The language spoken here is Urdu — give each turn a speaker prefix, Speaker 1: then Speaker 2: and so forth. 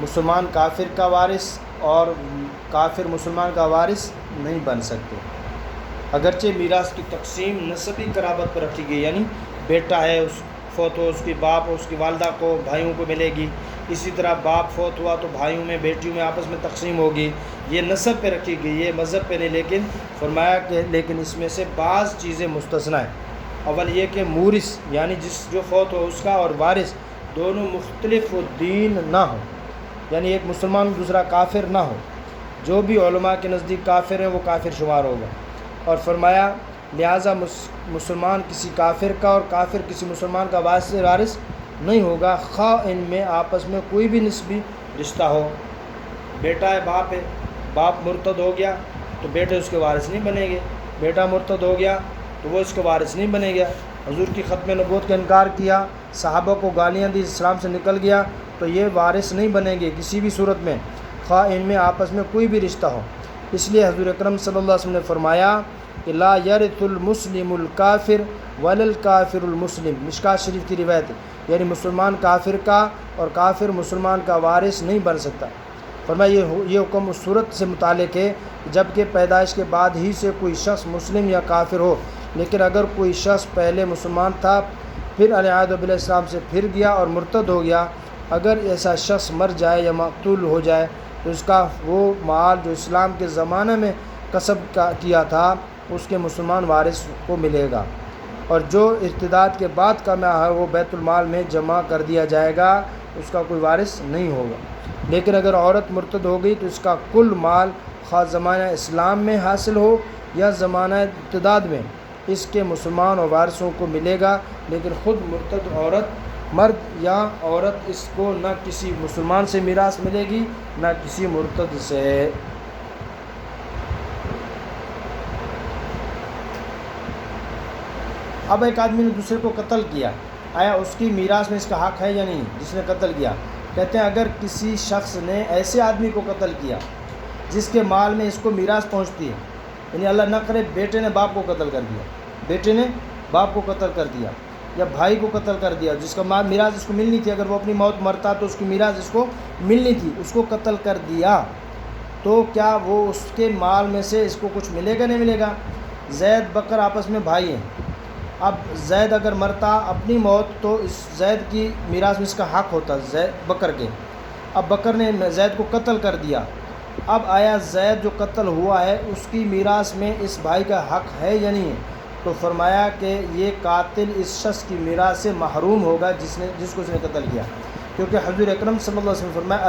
Speaker 1: مسلمان کافر کا وارث اور کافر مسلمان کا وارث نہیں بن سکتے۔ اگرچہ میراث کی تقسیم نسبی قرابت پر رکھی گئی، یعنی بیٹا ہے اس فوت ہو، اس کے باپ اور اس کی والدہ کو بھائیوں کو ملے گی، اسی طرح باپ فوت ہوا تو بھائیوں میں بیٹیوں میں آپس میں تقسیم ہوگی، یہ نسب پہ رکھی گئی، یہ مذہب پہ نہیں۔ لیکن فرمایا کہ لیکن اس میں سے بعض چیزیں مستثنیٰ ہیں۔ اول یہ کہ مورث یعنی جو فوت ہو اس کا اور وارث دونوں مختلف الدین نہ ہو، یعنی ایک مسلمان دوسرا کافر نہ ہو۔ جو بھی علماء کے نزدیک کافر ہیں وہ کافر شمار ہوگا۔ اور فرمایا لہٰذا مسلمان کسی کافر کا اور کافر کسی مسلمان کا وارث نہیں ہوگا، خواہ ان میں آپس میں کوئی بھی نسبی رشتہ ہو۔ بیٹا ہے، باپ مرتد ہو گیا تو بیٹے اس کے وارث نہیں بنیں گے، بیٹا مرتد ہو گیا تو وہ اس کے وارث نہیں بنے گا۔ حضور کی ختم نبوت کا انکار کیا، صحابہ کو گالیاں دی، اسلام سے نکل گیا تو یہ وارث نہیں بنیں گے کسی بھی صورت میں، خواہ ان میں آپس میں کوئی بھی رشتہ ہو۔ اس لیے حضور اکرم صلی اللہ علیہ وسلم نے فرمایا کہ لا یرث المسلم الکافر ولا الکافر المسلم، مشکوٰۃ شریف کی روایت ہے، یعنی مسلمان کافر کا اور کافر مسلمان کا وارث نہیں بن سکتا۔ فرمایا یہ حکم اس صورت سے متعلق ہے جب کہ پیدائش کے بعد ہی سے کوئی شخص مسلم یا کافر ہو، لیکن اگر کوئی شخص پہلے مسلمان تھا پھر علیہ بالاسلام سے پھر گیا اور مرتد ہو گیا، اگر ایسا شخص مر جائے یا مقتول ہو جائے تو اس کا وہ مال جو اسلام کے زمانہ میں کسب کیا تھا اس کے مسلمان وارث کو ملے گا، اور جو ارتداد کے بعد کا مال ہے وہ بیت المال میں جمع کر دیا جائے گا، اس کا کوئی وارث نہیں ہوگا۔ لیکن اگر عورت مرتد ہو گئی تو اس کا کل مال خواہ زمانہ اسلام میں حاصل ہو یا زمانہ ارتداد میں اس کے مسلمان اور وارثوں کو ملے گا، لیکن خود مرتد مرد یا عورت اس کو نہ کسی مسلمان سے میراث ملے گی نہ کسی مرتد سے۔ اب ایک آدمی نے دوسرے کو قتل کیا، آیا اس کی میراث میں اس کا حق ہے یا نہیں؟ جس نے قتل کیا، کہتے ہیں اگر کسی شخص نے ایسے آدمی کو قتل کیا جس کے مال میں اس کو میراث پہنچتی ہے، یعنی اللہ نہ کرے بیٹے نے باپ کو قتل کر دیا، بیٹے نے باپ کو قتل کر دیا یا بھائی کو قتل کر دیا جس کا میراث اس کو ملنی تھی، اگر وہ اپنی موت مرتا تو اس کی میراث اس کو ملنی تھی، اس کو قتل کر دیا تو کیا وہ اس کے مال میں سے اس کو کچھ ملے گا نہیں ملے گا؟ زید بکر آپس میں بھائی ہیں، اب زید اگر مرتا اپنی موت تو اس زید کی میراث میں اس کا حق ہوتا زید بکر کے، اب بکر نے زید کو قتل کر دیا، اب آیا زید جو قتل ہوا ہے اس کی میراث میں اس بھائی کا حق ہے یا نہیں ہے؟ تو فرمایا کہ یہ قاتل اس شخص کی میراث سے محروم ہوگا جس کو اس نے قتل کیا، کیونکہ حضور اکرم صلی اللہ علیہ وسلم فرمایا